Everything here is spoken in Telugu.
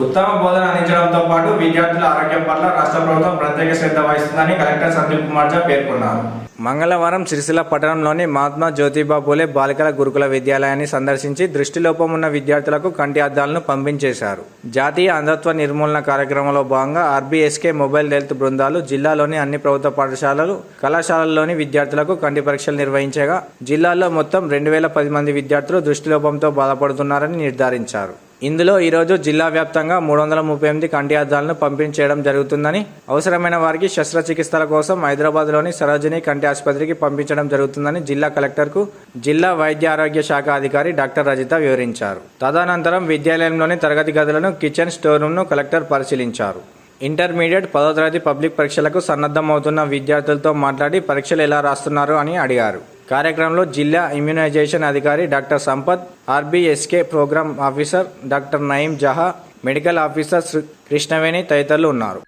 ఉత్తమ బోధన అందించడంతో పాటు విద్యార్థుల ఆరోగ్యం పట్ల రాష్ట్ర ప్రభుత్వం ప్రత్యేక శ్రద్ధ వహిస్తుందని కలెక్టర్ సందీప్ కుమార్ ఝా పేర్కొన్నారు. మంగళవారం సిరిసిల్ల పట్టణంలోని మహాత్మా జ్యోతిబా పూలే బాలికల గురుకుల విద్యాలయాన్ని సందర్శించి దృష్టిలోపం ఉన్న విద్యార్థులకు కంటి అద్దాలను పంపించేశారు. జాతీయ అంధత్వ నిర్మూలన కార్యక్రమంలో భాగంగా ఆర్బీఎస్కే మొబైల్ హెల్త్ బృందాలు జిల్లాలోని అన్ని ప్రభుత్వ పాఠశాలలు, కళాశాలల్లోని విద్యార్థులకు కంటి పరీక్షలు నిర్వహించగా జిల్లాలో మొత్తం 2010 మంది విద్యార్థులు దృష్టిలోపంతో బాధపడుతున్నారని నిర్ధారించారు. ఇందులో ఈరోజు జిల్లా వ్యాప్తంగా 338 కంటి అద్దాలను పంపిణీ చేయడం జరుగుతుందని, అవసరమైన వారికి శస్త్రచికిత్సల కోసం హైదరాబాద్లోని సరోజిని కంటి ఆసుపత్రికి పంపించడం జరుగుతుందని జిల్లా కలెక్టర్కు జిల్లా వైద్య ఆరోగ్య శాఖ అధికారి డాక్టర్ రజిత వివరించారు. తదనంతరం విద్యాలయంలోని తరగతి గదులను, కిచెన్, స్టోర్ రూమ్ను కలెక్టర్ పరిశీలించారు. ఇంటర్మీడియట్ 10వ తరగతి పబ్లిక్ పరీక్షలకు సన్నద్ధమవుతున్న విద్యార్థులతో మాట్లాడి పరీక్షలు ఎలా రాస్తున్నారు అని అడిగారు. కార్యక్రమంలో జిల్లా ఇమ్యునైజేషన్ అధికారి doctor Sampath, RBSK programme officer doctor Nayeem Jaha, medical officer Krishnaveni తదితరులు ఉన్నారు.